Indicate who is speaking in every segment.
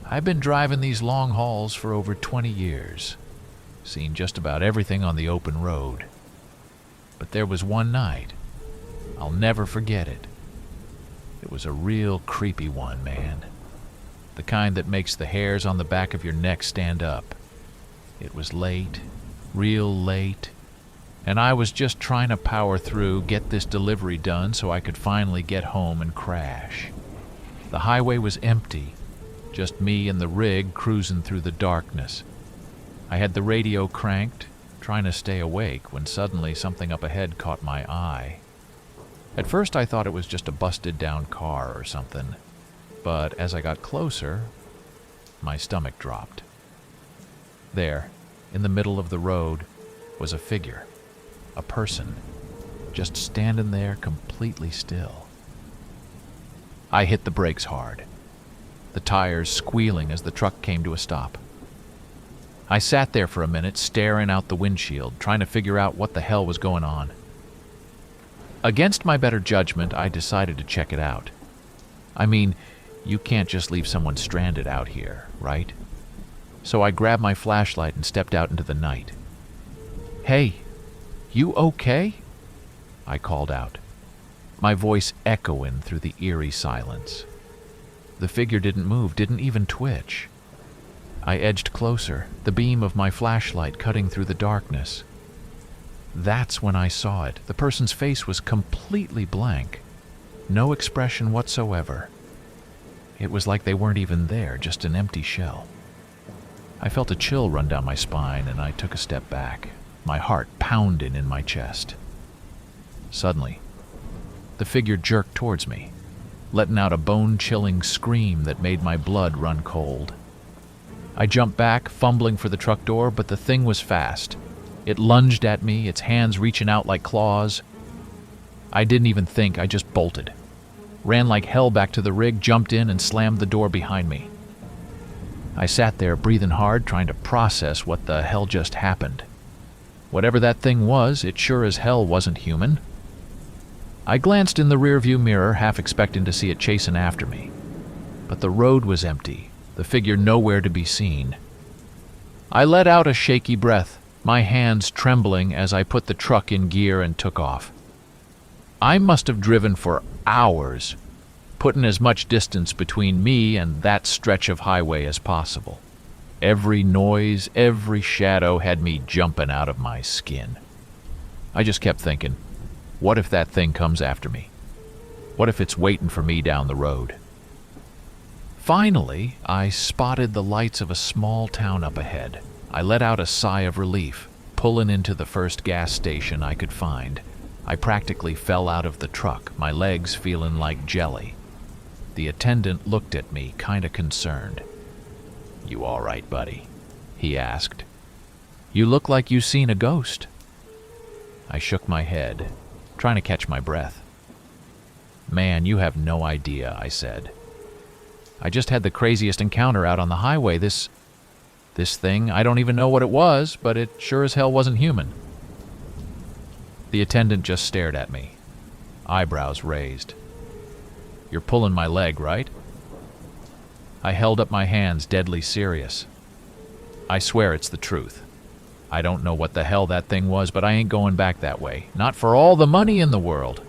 Speaker 1: I've been driving these long hauls for over 20 years, seen just about everything on the open road. But there was one night, I'll never forget it. It was a real creepy one, man. The kind that makes the hairs on the back of your neck stand up. It was late, real late, and I was just trying to power through, get this delivery done so I could finally get home and crash. The highway was empty, just me and the rig cruising through the darkness. I had the radio cranked, trying to stay awake, when suddenly something up ahead caught my eye. At first I thought it was just a busted down car or something, but as I got closer, my stomach dropped. There, in the middle of the road, was a figure, a person, just standing there completely still. I hit the brakes hard, the tires squealing as the truck came to a stop. I sat there for a minute, staring out the windshield, trying to figure out what the hell was going on. Against my better judgment, I decided to check it out. I mean, you can't just leave someone stranded out here, right? So I grabbed my flashlight and stepped out into the night. "Hey, you okay?" I called out, my voice echoing through the eerie silence. The figure didn't move, didn't even twitch. I edged closer, the beam of my flashlight cutting through the darkness. That's when I saw it. The person's face was completely blank. No expression whatsoever. It was like they weren't even there, just an empty shell. I felt a chill run down my spine, and I took a step back, my heart pounding in my chest. Suddenly, the figure jerked towards me, letting out a bone-chilling scream that made my blood run cold. I jumped back, fumbling for the truck door, but the thing was fast. It lunged at me, its hands reaching out like claws. I didn't even think, I just bolted. Ran like hell back to the rig, jumped in, and slammed the door behind me. I sat there, breathing hard, trying to process what the hell just happened. Whatever that thing was, it sure as hell wasn't human. I glanced in the rearview mirror, half expecting to see it chasing after me. But the road was empty, the figure nowhere to be seen. I let out a shaky breath, my hands trembling as I put the truck in gear and took off. I must have driven for hours, putting as much distance between me and that stretch of highway as possible. Every noise, every shadow had me jumping out of my skin. I just kept thinking, what if that thing comes after me? What if it's waiting for me down the road? Finally, I spotted the lights of a small town up ahead. I let out a sigh of relief, pulling into the first gas station I could find. I practically fell out of the truck, my legs feeling like jelly. The attendant looked at me, kinda concerned. "You all right, buddy?" he asked. "You look like you seen a ghost." I shook my head, trying to catch my breath. "Man, you have no idea," I said. "I just had the craziest encounter out on the highway. This thing, I don't even know what it was, but it sure as hell wasn't human." The attendant just stared at me, eyebrows raised. "You're pulling my leg, right?" I held up my hands, deadly serious. "I swear it's the truth. I don't know what the hell that thing was, but I ain't going back that way. Not for all the money in the world."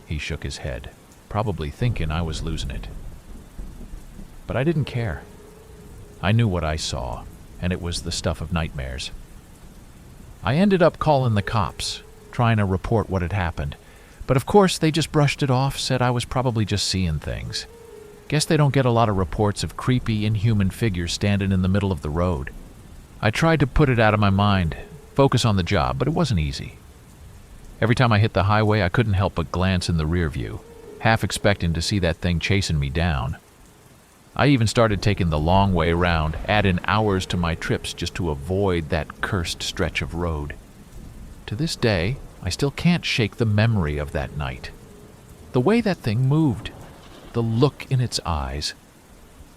Speaker 1: He shook his head, probably thinking I was losing it. But I didn't care. I knew what I saw, and it was the stuff of nightmares. I ended up calling the cops, trying to report what had happened. But of course, they just brushed it off, said I was probably just seeing things. Guess they don't get a lot of reports of creepy, inhuman figures standing in the middle of the road. I tried to put it out of my mind, focus on the job, but it wasn't easy. Every time I hit the highway, I couldn't help but glance in the rear view, half expecting to see that thing chasing me down. I even started taking the long way around, adding hours to my trips just to avoid that cursed stretch of road. To this day, I still can't shake the memory of that night. The way that thing moved, the look in its eyes,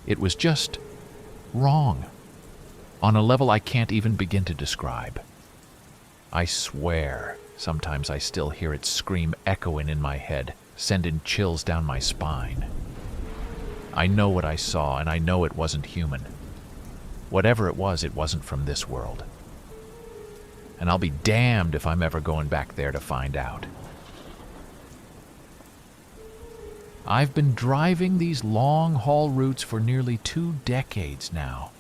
Speaker 1: it was just wrong, on a level I can't even begin to describe. I swear, sometimes I still hear its scream echoing in my head, sending chills down my spine. I know what I saw, and I know it wasn't human. Whatever it wasn't from this world. And I'll be damned if I'm ever going back there to find out. I've been driving these long-haul routes for nearly 2 decades now,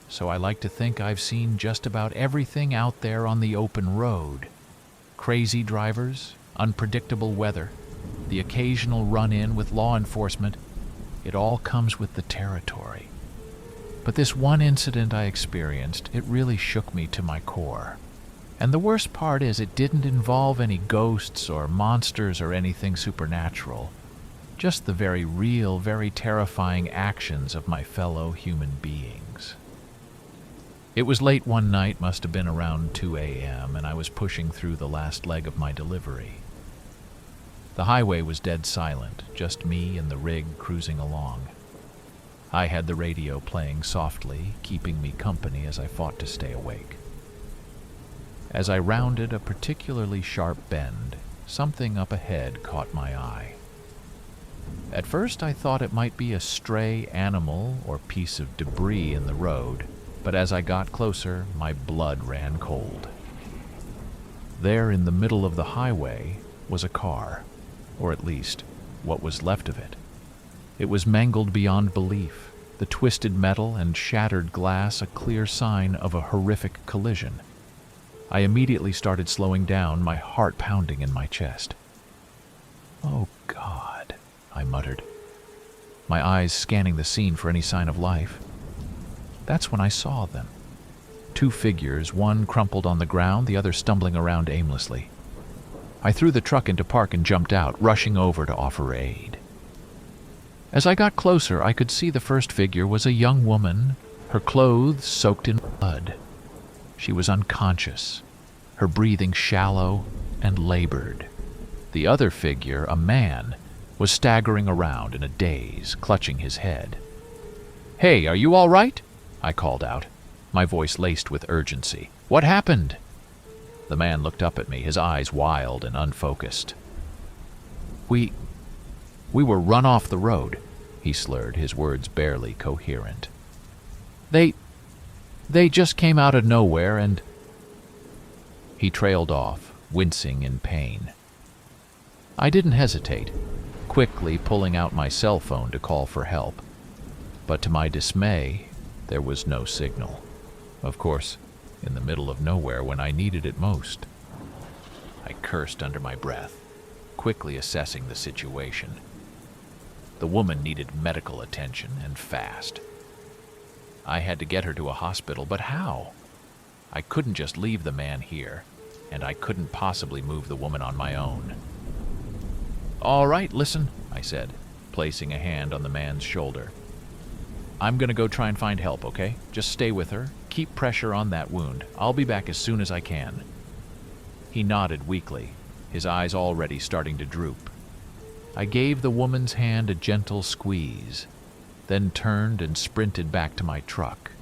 Speaker 1: so I like to think I've seen just about everything out there on the open road. Crazy drivers, unpredictable weather, the occasional run-in with law enforcement. It all comes with the territory. But this one incident I experienced, it really shook me to my core. And the worst part is it didn't involve any ghosts or monsters or anything supernatural. Just the very real, very terrifying actions of my fellow human beings. It was late one night, must have been around 2 a.m., and I was pushing through the last leg of my delivery. The highway was dead silent, just me and the rig cruising along. I had the radio playing softly, keeping me company as I fought to stay awake. As I rounded a particularly sharp bend, something up ahead caught my eye. At first I thought it might be a stray animal or piece of debris in the road, but as I got closer, my blood ran cold. There in the middle of the highway was a car, or at least what was left of it. It was mangled beyond belief, the twisted metal and shattered glass a clear sign of a horrific collision. I immediately started slowing down, my heart pounding in my chest. "Oh, God," I muttered, my eyes scanning the scene for any sign of life. That's when I saw them. 2 figures, one crumpled on the ground, the other stumbling around aimlessly. I threw the truck into park and jumped out, rushing over to offer aid. As I got closer, I could see the first figure was a young woman, her clothes soaked in blood. She was unconscious, her breathing shallow and labored. The other figure, a man, was staggering around in a daze, clutching his head. "Hey, are you all right?" I called out, my voice laced with urgency. "What happened?" The man looked up at me, his eyes wild and unfocused. We were run off the road," he slurred, his words barely coherent. They just came out of nowhere and..." He trailed off, wincing in pain. I didn't hesitate, quickly pulling out my cell phone to call for help. But to my dismay, there was no signal. Of course, in the middle of nowhere when I needed it most. I cursed under my breath, quickly assessing the situation. The woman needed medical attention, and fast. I had to get her to a hospital, but how? I couldn't just leave the man here, and I couldn't possibly move the woman on my own. "All right, listen," I said, placing a hand on the man's shoulder. "I'm gonna go try and find help, okay? Just stay with her, keep pressure on that wound. I'll be back as soon as I can." He nodded weakly, his eyes already starting to droop. I gave the woman's hand a gentle squeeze, then turned and sprinted back to my truck.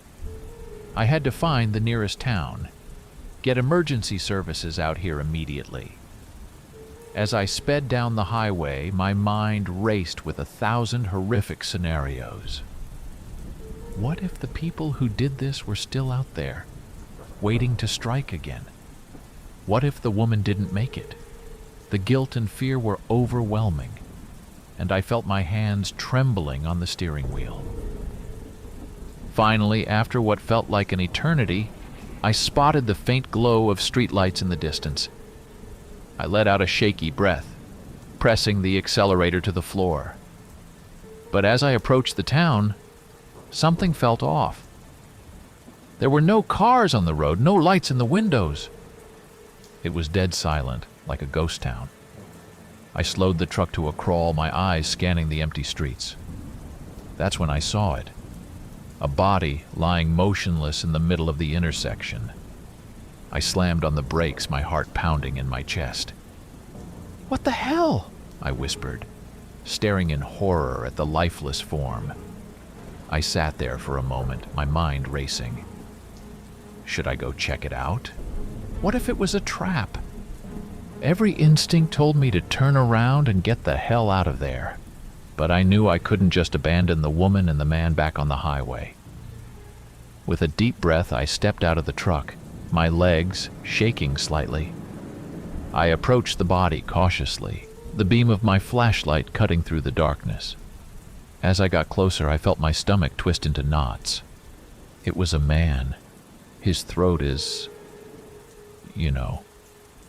Speaker 1: I had to find the nearest town, get emergency services out here immediately. As I sped down the highway, my mind raced with 1,000 horrific scenarios. What if the people who did this were still out there, waiting to strike again? What if the woman didn't make it? The guilt and fear were overwhelming, and I felt my hands trembling on the steering wheel. Finally, after what felt like an eternity, I spotted the faint glow of streetlights in the distance. I let out a shaky breath, pressing the accelerator to the floor. But as I approached the town, something felt off. There were no cars on the road, no lights in the windows. It was dead silent, like a ghost town. I slowed the truck to a crawl, my eyes scanning the empty streets. That's when I saw it. A body lying motionless in the middle of the intersection. I slammed on the brakes, my heart pounding in my chest. "What the hell?" I whispered, staring in horror at the lifeless form. I sat there for a moment, my mind racing. Should I go check it out? What if it was a trap? Every instinct told me to turn around and get the hell out of there. but I knew I couldn't just abandon the woman and the man back on the highway. With a deep breath, I stepped out of the truck, my legs shaking slightly. I approached the body cautiously, the beam of my flashlight cutting through the darkness. As I got closer, I felt my stomach twist into knots. It was a man. His throat is,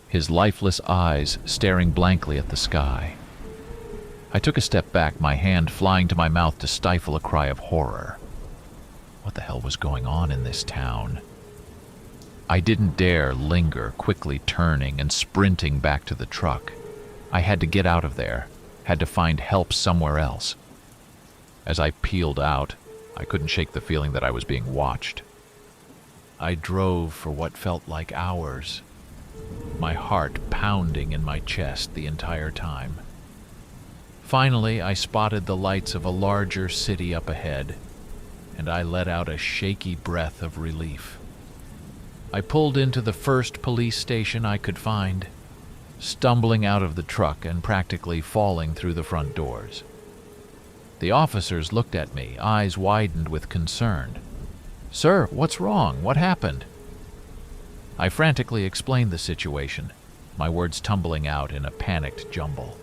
Speaker 1: his lifeless eyes staring blankly at the sky. I took a step back, my hand flying to my mouth to stifle a cry of horror. What the hell was going on in this town? I didn't dare linger, quickly turning and sprinting back to the truck. I had to get out of there, had to find help somewhere else. As I peeled out, I couldn't shake the feeling that I was being watched. I drove for what felt like hours, my heart pounding in my chest the entire time. Finally, I spotted the lights of a larger city up ahead, and I let out a shaky breath of relief. I pulled into the first police station I could find, stumbling out of the truck and practically falling through the front doors. The officers looked at me, eyes widened with concern. "Sir, what's wrong? What happened?" I frantically explained the situation, my words tumbling out in a panicked jumble.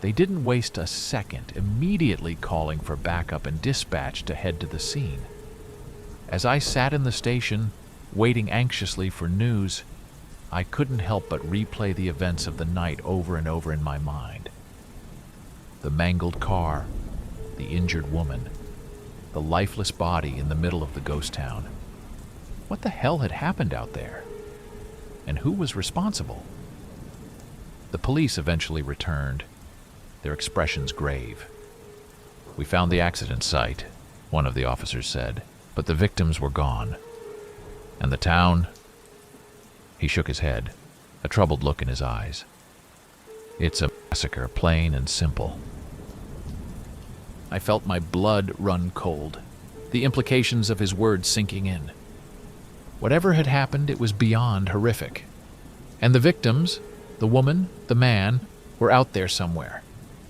Speaker 1: They didn't waste a second, immediately calling for backup and dispatch to head to the scene. As I sat in the station, waiting anxiously for news, I couldn't help but replay the events of the night over and over in my mind. The mangled car, the injured woman, the lifeless body in the middle of the ghost town. What the hell had happened out there? And who was responsible? The police eventually returned, their expressions grave. "We found the accident site," one of the officers said, "but the victims were gone. And the town?" He shook his head, a troubled look in his eyes. "It's a massacre, plain and simple." I felt my blood run cold, the implications of his words sinking in. Whatever had happened, it was beyond horrific. And the victims, the woman, the man, were out there somewhere,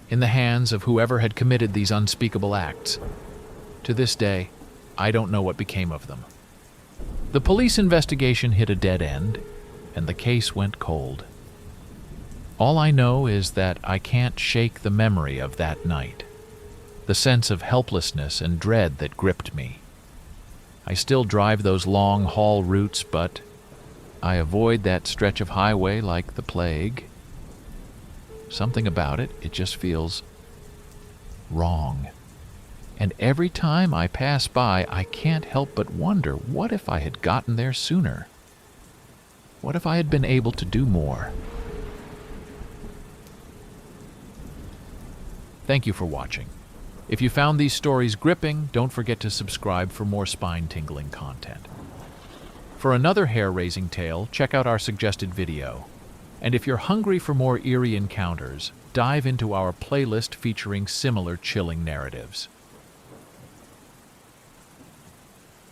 Speaker 1: in the hands of whoever had committed these unspeakable acts. To this day, I don't know what became of them. The police investigation hit a dead end, and the case went cold. All I know is that I can't shake the memory of that night, the sense of helplessness and dread that gripped me. I still drive those long haul routes, but I avoid that stretch of highway like the plague. Something about it, it just feels wrong. And every time I pass by, I can't help but wonder, what if I had gotten there sooner? What if I had been able to do more? Thank you for watching. If you found these stories gripping, don't forget to subscribe for more spine-tingling content. For another hair-raising tale, check out our suggested video. And if you're hungry for more eerie encounters, dive into our playlist featuring similar chilling narratives.